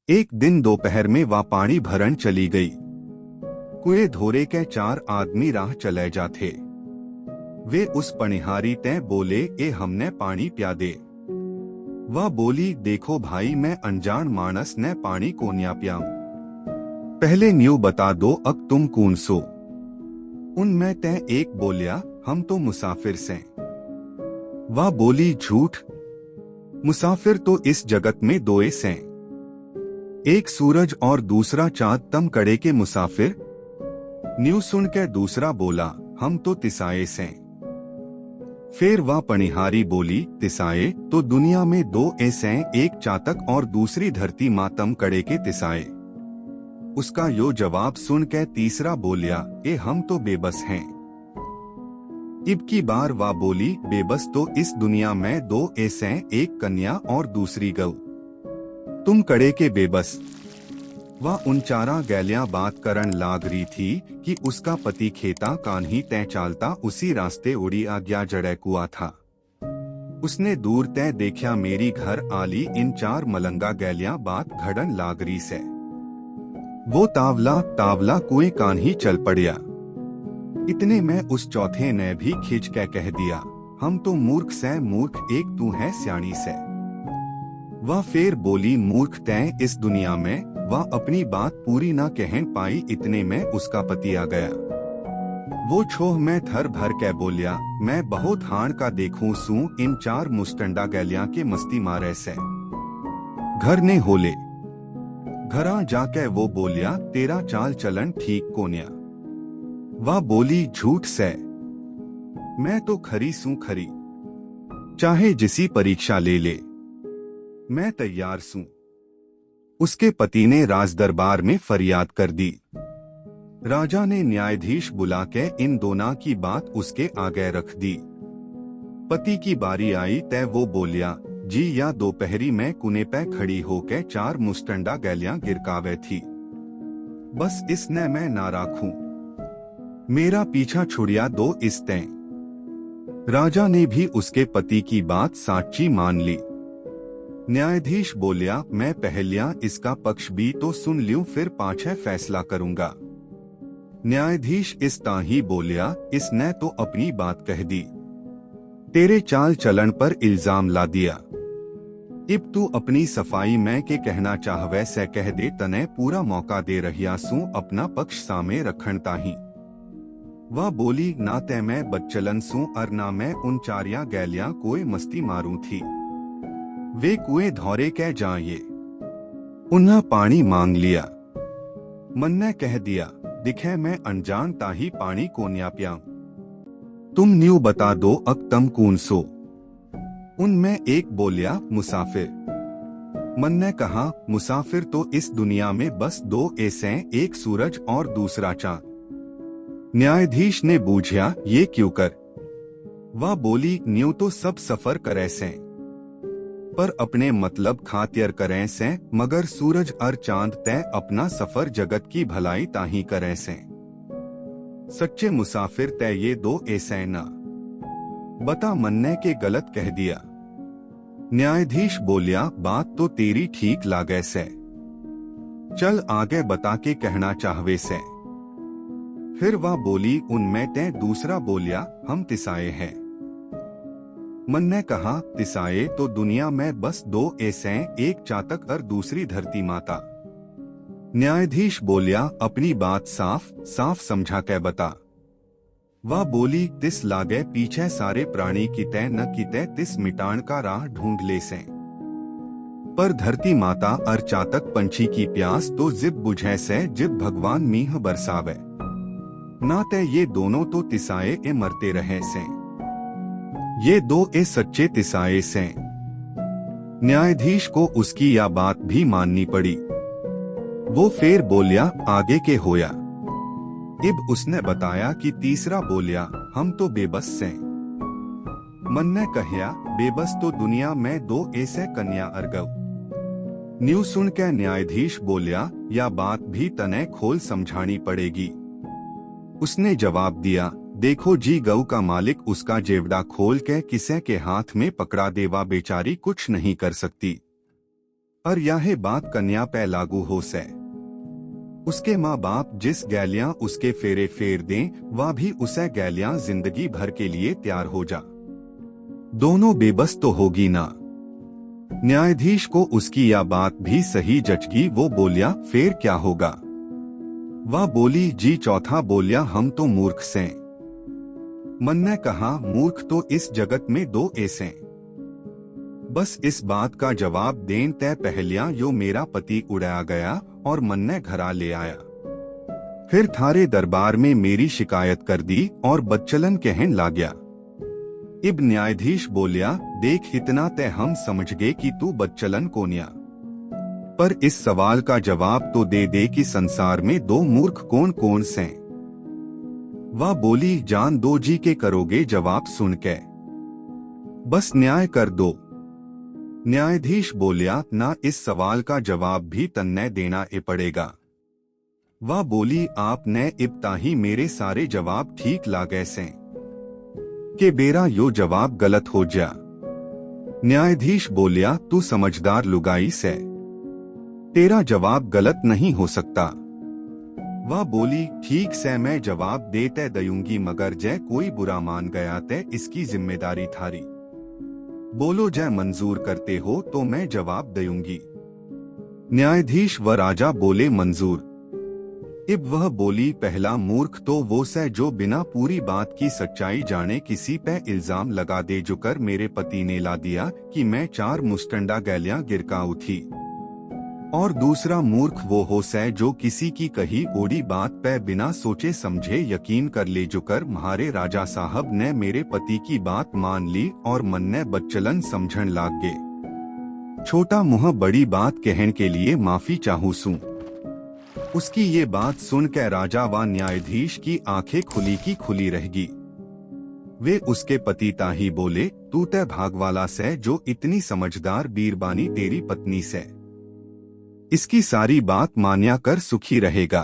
एक दिन दोपहर में वह पानी भरन चली गई। कुएं धोरे के 4 आदमी राह चले जाते। वे उस पनिहारी ते बोले, ए हमने पानी प्या दे। वह बोली, देखो भाई, मैं अनजान मानस ने पानी कोन्या प्याऊं। पहले न्यू बता दो अब तुम कौन सो। उनमें ते एक बोलिया, हम तो मुसाफिर से। वह बोली, झूठ, मुसाफिर तो इस जगत में दोए से, एक सूरज और दूसरा चांद, तम कड़े के मुसाफिर। न्यू सुन के दूसरा बोला, हम तो तिसाए से। फिर वह पनिहारी बोली, तिसाए तो दुनिया में 2 ऐसे, एक चातक और दूसरी धरती माँ, तम कड़े के तिसाए। उसका यो जवाब सुन के तीसरा बोलिया, ए हम तो बेबस हैं। इब की बार वह बोली, बेबस तो इस दुनिया में 2 ऐसे, एक कन्या और दूसरी गऊ, तुम कड़े के बेबस। वह उन 4 गैलियां बात करन लाग रही थी कि उसका पति खेता कान्ही तय चालता उसी रास्ते उड़ी आ गया जड़े कुआ था। उसने दूर तय देखा मेरी घर आली इन 4 मलंगा गैलियां बात घड़न लाग रही से। वो तावला तावला कुएं कान्ही चल पड़िया। इतने में उस चौथे ने भी खींच के कह दिया, हम तो मूर्ख से मूर्ख, एक तू है स्याणी से। वह फिर बोली, मूर्ख तय इस दुनिया में। वह अपनी बात पूरी न कहन पाई, इतने में उसका पति आ गया। वो छोह में थर भर के बोलिया, मैं बहुत हाण का देखूं सू इन 4 मुस्टंडा गैलियां के मस्ती मारे से। घर ने होले। घरा जाके वो बोलिया, तेरा चाल चलन ठीक कोन्या। वह बोली, झूठ से, मैं तो खरी सू खरी, चाहे जिसी परीक्षा ले ले, मैं तैयार सूं। उसके पति ने राज दरबार में फरियाद कर दी। राजा ने न्यायाधीश बुला के इन दोनों की बात उसके आगे रख दी। पति की बारी आई तय वो बोलिया, जी या दोपहरी में कुने पे खड़ी होके 4 मुस्टंडा गैलियां गिरकावे थी, बस इसने मैं ना राखूं, मेरा पीछा छुड़िया दो इस तय। राजा ने भी उसके पति की बात साची मान ली। न्यायाधीश बोलिया, मैं पहलिया इसका पक्ष भी तो सुन लूं, फिर पाछे फैसला करूंगा। न्यायाधीश इस ताही बोलिया, इसने तो अपनी बात कह दी, तेरे चाल चलन पर इल्जाम ला दिया। इब तू अपनी सफाई में के कहना चाहवे से कह दे, तने पूरा मौका दे रहिया सू अपना पक्ष सामे रखन ताही। वह बोली, ना ते मैं बच्चलन सू और ना मैं उन 4 गैलियां कोई मस्ती मारूं थी। वे कुएं धौरे के जाए, उन्हें पानी मांग लिया। मन ने कह दिया, दिखे मैं अनजान ताही पानी कोन्या प्याऊं। तुम न्यू बता दो अब तम कौन सो। उनमें एक बोलिया, मुसाफिर। मन ने कहा, मुसाफिर तो इस दुनिया में बस 2 ऐसे, एक सूरज और दूसरा चांद। न्यायाधीश ने बूझा, ये क्यों कर। वह बोली, न्यू तो सब सफर करे से, पर अपने मतलब खातिर करें से, मगर सूरज और चांद तय अपना सफर जगत की भलाई ताही करें से। सच्चे मुसाफिर तय ये 2 ऐसे ना बता। मन्ने के गलत कह दिया। न्यायाधीश बोलिया, बात तो तेरी ठीक लागे से, चल आगे बता के कहना चाहवे से। फिर वह बोली, उनमें तय दूसरा बोलिया, हम तिसाए हैं। मन ने कहा, तिसाए तो दुनिया में बस 2 ऐसे, एक चातक और दूसरी धरती माता। न्यायाधीश बोलिया, अपनी बात साफ साफ समझा के बता। वह बोली, तिस लागे पीछे सारे प्राणी किते न किते तिस मिटान का राह ढूंढ ले से, पर धरती माता और चातक पंछी की प्यास तो जिब बुझे से जिब भगवान मीह बरसावे, नाते ये दोनों तो तिसाए ए मरते रहे से। ये 2 ए सच्चे तिसाए से। न्यायाधीश को उसकी यह बात भी माननी पड़ी। वो फिर बोलिया, आगे के होया। इब उसने बताया कि तीसरा बोलिया, हम तो बेबस से। मन ने कहिया, बेबस तो दुनिया में 2 ऐसे कन्या अर्गव। न्यू सुन के न्यायाधीश बोलिया, या बात भी तने खोल समझानी पड़ेगी। उसने जवाब दिया, देखो जी, गऊ का मालिक उसका जेवड़ा खोल के किसे के हाथ में पकड़ा देवा बेचारी कुछ नहीं कर सकती। और यह बात कन्या पे लागू हो से। उसके माँ बाप जिस गैलियां उसके फेरे फेर दें, वह भी उसे गैलियां जिंदगी भर के लिए तैयार हो जा। दोनों बेबस तो होगी ना। न्यायाधीश को उसकी यह बात भी सही जचगी। वो बोलिया, फिर क्या होगा? वह बोली, जी चौथा बोलिया, हम तो मूर्ख से। मन ने कहा, मूर्ख तो इस जगत में दो ऐसे। बस इस बात का जवाब देन तय पहलिया यो मेरा पति उड़ाया गया और मन ने घरा ले आया। फिर थारे दरबार में मेरी शिकायत कर दी और बच्चलन कहन ला गया। इब न्यायाधीश बोलिया, देख इतना तय हम समझ गए कि तू बच्चलन कोनिया, पर इस सवाल का जवाब तो दे दे कि संसार में दो मूर्ख कौन कौन से? वह बोली, जान दो जी के करोगे जवाब सुन के, बस न्याय कर दो। न्यायाधीश बोलिया, ना इस सवाल का जवाब भी तन्ने देना ही पड़ेगा। वह बोली, आपने इब्ता ही मेरे सारे जवाब ठीक लागे से के बेरा यो जवाब गलत हो जा। न्यायाधीश बोलिया, तू समझदार लुगाई से, तेरा जवाब गलत नहीं हो सकता। वह बोली, ठीक से मैं जवाब देते दूंगी, मगर जय कोई बुरा मान गया ते इसकी जिम्मेदारी थारी। बोलो, जय मंजूर करते हो तो मैं जवाब दूंगी। न्यायाधीश व राजा बोले, मंजूर। इब वह बोली, पहला मूर्ख तो वो से जो बिना पूरी बात की सच्चाई जाने किसी पे इल्जाम लगा दे, जो कर मेरे पति ने ला दिया कि मैं 4 मुस्टंडा गैलियां गिरकाऊ थी। और दूसरा मूर्ख वो हो से जो किसी की कही ओड़ी बात पे बिना सोचे समझे यकीन कर ले, जो कर म्हारे राजा साहब ने मेरे पति की बात मान ली और मन ने बच्चलन समझन लाग गए। छोटा मुँह बड़ी बात कहन के लिए माफी चाहूँ सू। उसकी ये बात सुन के राजा व न्यायाधीश की आंखें खुली की खुली रहेगी। वे उसके पति ताही बोले, तू तय भागवाला से जो इतनी समझदार बीरबानी तेरी पत्नी से, इसकी सारी बात मान्या कर सुखी रहेगा।